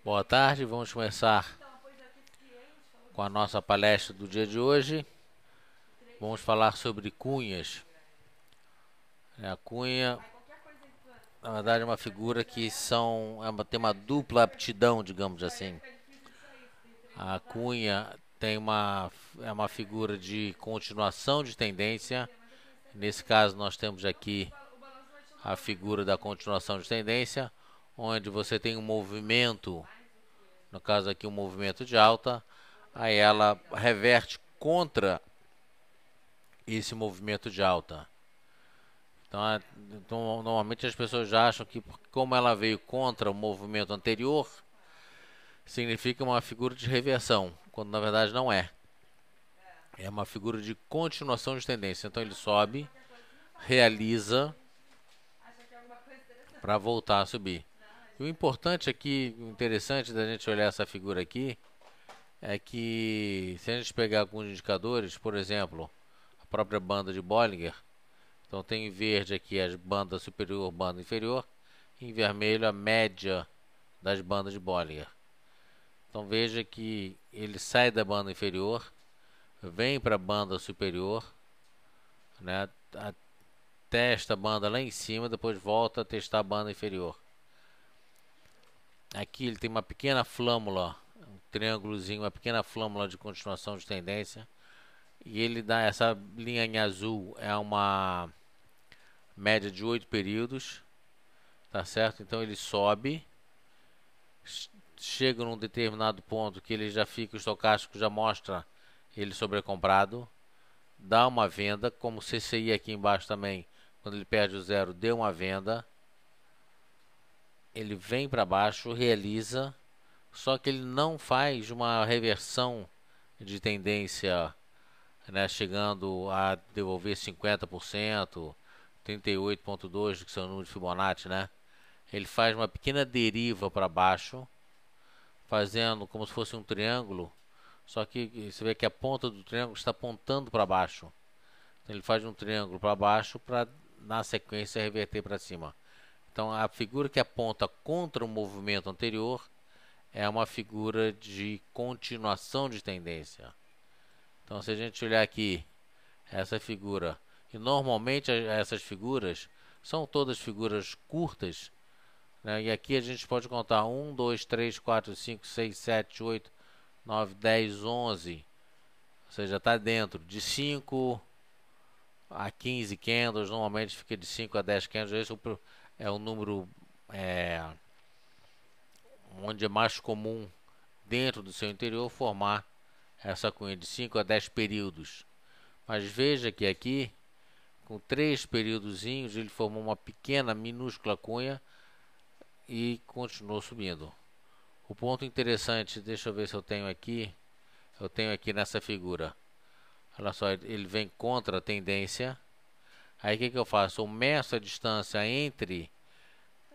Boa tarde, vamos começar com a nossa palestra do dia de hoje. Vamos falar sobre cunhas. A cunha, na verdade, é uma figura que tem uma dupla aptidão, digamos assim. A cunha é uma figura de continuação de tendência. Nesse caso, nós temos aqui a figura da continuação de tendência, onde você tem um movimento, no caso aqui um movimento de alta, aí ela reverte contra esse movimento de alta. Então, normalmente as pessoas já acham que como ela veio contra o movimento anterior, significa uma figura de reversão, quando na verdade não é. É uma figura de continuação de tendência. Então ele sobe, realiza para voltar a subir. E o importante aqui, o interessante da gente olhar essa figura aqui, é que se a gente pegar alguns indicadores, por exemplo, a própria banda de Bollinger, então tem em verde aqui as bandas superior, banda inferior, e em vermelho a média das bandas de Bollinger. Então veja que ele sai da banda inferior, vem para a banda superior, né, testa a banda lá em cima, depois volta a testar a banda inferior. Aqui ele tem uma pequena flâmula, um triângulozinho, uma pequena flâmula de continuação de tendência. E ele dá essa linha em azul, é uma média de 8 períodos, tá certo? Então ele sobe, chega num determinado ponto que ele já fica, o estocástico já mostra ele sobrecomprado, dá uma venda, como o CCI aqui embaixo também, quando ele perde o zero, deu uma venda, ele vem para baixo, realiza, só que ele não faz uma reversão de tendência, né, chegando a devolver 50%, 38,2, que são o número de Fibonacci, né? Ele faz uma pequena deriva para baixo, fazendo como se fosse um triângulo, só que você vê que a ponta do triângulo está apontando para baixo. Então ele faz um triângulo para baixo para, na sequência, reverter para cima. Então a figura que aponta contra o movimento anterior é uma figura de continuação de tendência. Então se a gente olhar aqui, essa figura, e normalmente essas figuras são todas figuras curtas, né? E aqui a gente pode contar 1, 2, 3, 4, 5, 6, 7, 8, 9, 10, 11. Ou seja, está dentro de 5 a 15 candles, normalmente fica de 5 a 10 candles. Esse é o número onde é mais comum dentro do seu interior formar essa cunha de 5 a 10 períodos. Mas veja que aqui, com 3 períodozinhos, ele formou uma pequena, minúscula cunha e continuou subindo. O ponto interessante, deixa eu ver se eu tenho aqui nessa figura. Olha só, ele vem contra a tendência. Aí o que eu faço? Eu meço a distância entre,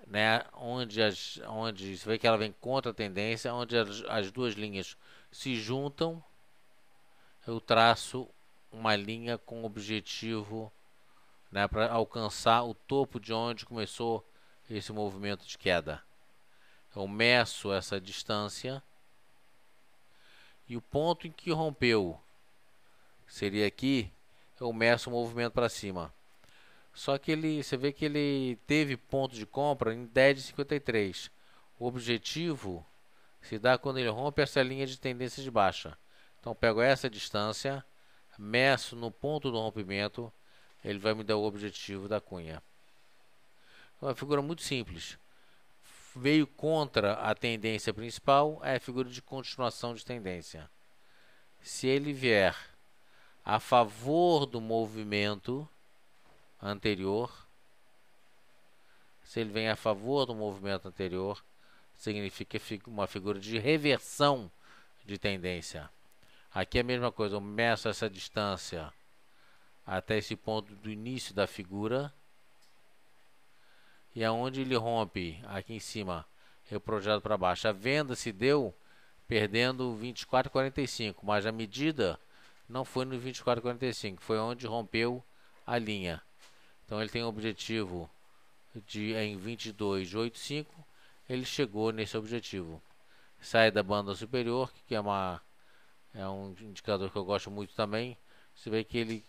né, onde você vê que ela vem contra a tendência, onde as duas linhas se juntam, eu traço uma linha com objetivo, né, para alcançar o topo de onde começou esse movimento de queda. Eu meço essa distância e o ponto em que rompeu seria aqui, eu meço o movimento para cima. Só que você vê que ele teve ponto de compra em 10,53. O objetivo se dá quando ele rompe essa linha de tendência de baixa. Então pego essa distância, meço no ponto do rompimento, ele vai me dar o objetivo da cunha. É uma figura muito simples. Veio contra a tendência principal, é a figura de continuação de tendência. Se ele vier a favor do movimento anterior, se ele vem a favor do movimento anterior, significa uma figura de reversão de tendência. Aqui é a mesma coisa, eu meço essa distância até esse ponto do início da figura, e aonde ele rompe, aqui em cima, eu projeto para baixo. A venda se deu perdendo 24,45, mas a medida não foi no 24,45, foi onde rompeu a linha. Então ele tem o objetivo em 22,85, ele chegou nesse objetivo. sai da banda superior, que é um indicador que eu gosto muito também. Você vê que ele,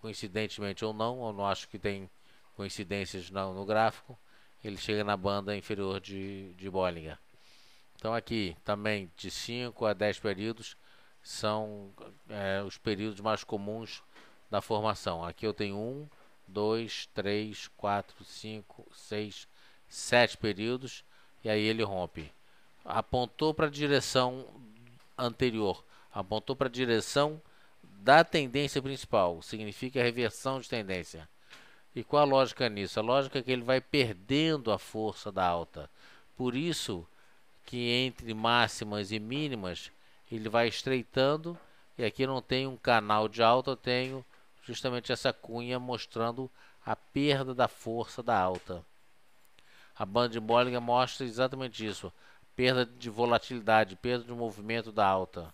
coincidentemente ou não, eu não acho que tem coincidências no gráfico, ele chega na banda inferior de Bollinger. Então aqui também de 5 a 10 períodos são os períodos mais comuns da formação. Aqui eu tenho 1, 2, 3, 4, 5, 6, 7 períodos e aí ele rompe. Apontou para a direção anterior, apontou para a direção da tendência principal, significa reversão de tendência. E qual a lógica nisso? A lógica é que ele vai perdendo a força da alta. Por isso que entre máximas e mínimas ele vai estreitando, e aqui eu não tenho um canal de alta, eu tenho justamente essa cunha mostrando a perda da força da alta. A banda de Bollinger mostra exatamente isso, perda de volatilidade, perda de movimento da alta.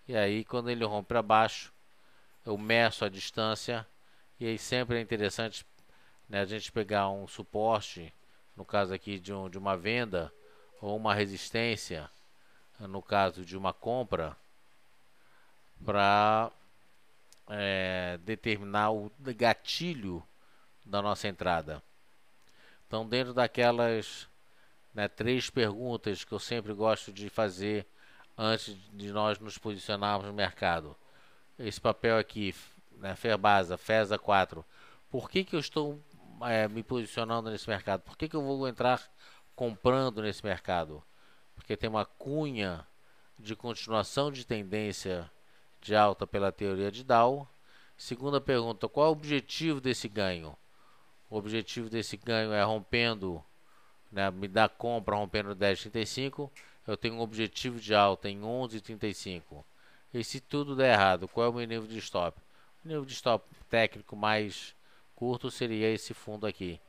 E aí quando ele rompe para baixo, eu meço a distância, e aí sempre é interessante, né, a gente pegar um suporte, no caso aqui de uma venda, ou uma resistência, no caso de uma compra, para determinar o gatilho da nossa entrada. Então, dentro daquelas 3 perguntas que eu sempre gosto de fazer antes de nós nos posicionarmos no mercado, esse papel aqui, né, Ferbasa, FESA 4, por que eu estou me posicionando nesse mercado? Por que eu vou entrar comprando nesse mercado? Porque tem uma cunha de continuação de tendência de alta pela teoria de Dow. Segunda pergunta, qual é o objetivo desse ganho? O objetivo desse ganho é rompendo, né, me dá compra rompendo 10,35, eu tenho um objetivo de alta em 11,35. E se tudo der errado, qual é o meu nível de stop? O nível de stop técnico mais curto seria esse fundo aqui.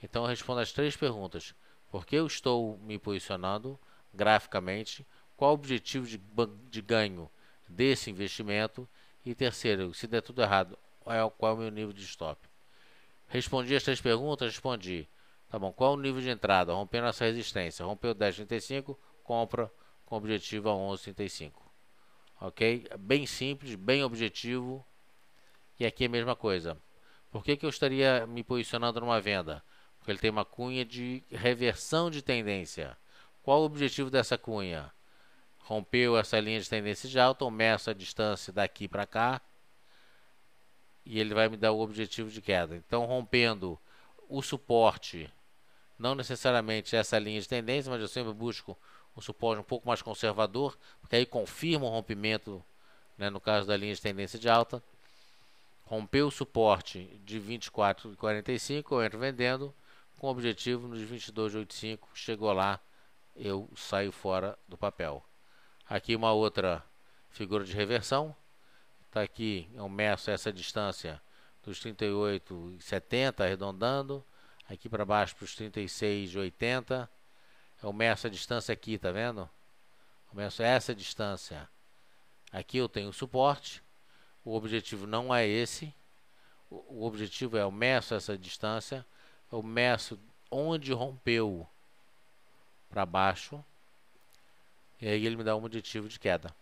Então eu respondo as 3 perguntas. Por que eu estou me posicionando graficamente? Qual o objetivo de ganho desse investimento? E terceiro, se der tudo errado, qual é o meu nível de stop? Respondi as 3 perguntas? Respondi. Tá bom, qual é o nível de entrada? Rompendo essa resistência. Rompeu 10,35, compra com objetivo a 11,35. Ok? Bem simples, bem objetivo. E aqui é a mesma coisa. Por que eu estaria me posicionando numa venda? Porque ele tem uma cunha de reversão de tendência. Qual o objetivo dessa cunha? Rompeu essa linha de tendência de alta, eu meço a distância daqui para cá e ele vai me dar o objetivo de queda. Então, rompendo o suporte, não necessariamente essa linha de tendência, mas eu sempre busco um suporte um pouco mais conservador, porque aí confirma o rompimento, né, no caso da linha de tendência de alta. Rompeu o suporte de 24,45, eu entro vendendo, com o objetivo nos 22,85, chegou lá, eu saio fora do papel. Aqui uma outra figura de reversão, está aqui, eu meço essa distância dos 38,70, arredondando, aqui para baixo para os 36,80, eu meço a distância aqui, tá vendo? Eu meço essa distância, aqui eu tenho suporte, o objetivo não é esse, o objetivo é eu meço essa distância, eu meço onde rompeu para baixo, e aí ele me dá um objetivo de queda.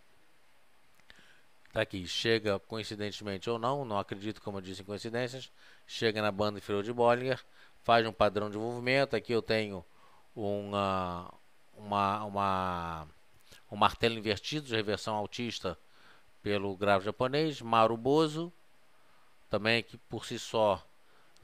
Tá aqui, chega coincidentemente ou não, não acredito, como eu disse, em coincidências, chega na banda inferior de Bollinger, faz um padrão de movimento, aqui eu tenho um martelo invertido de reversão altista pelo gráfico japonês, Marubozu, também que por si só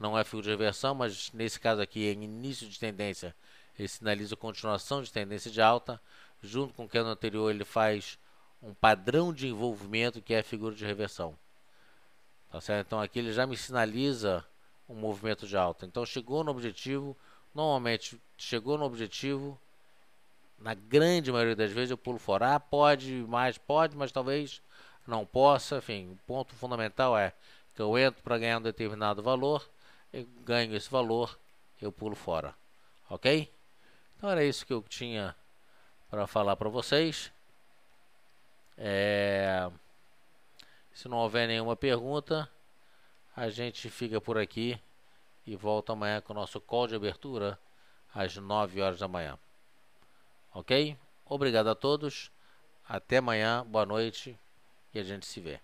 não é fio de reversão, mas nesse caso aqui em início de tendência, ele sinaliza continuação de tendência de alta, junto com o que no anterior ele faz um padrão de envolvimento que é a figura de reversão. Tá certo? Então aqui ele já me sinaliza um movimento de alta. Então chegou no objetivo, normalmente chegou no objetivo, na grande maioria das vezes eu pulo fora. Ah, pode, mas talvez não possa. Enfim, o ponto fundamental é que eu entro para ganhar um determinado valor, eu ganho esse valor, eu pulo fora. Ok? Então era isso que eu tinha para falar para vocês. Se não houver nenhuma pergunta, a gente fica por aqui e volta amanhã com o nosso call de abertura às 9 horas da manhã. Ok? obrigado a todos. Até amanhã, boa noite e a gente se vê.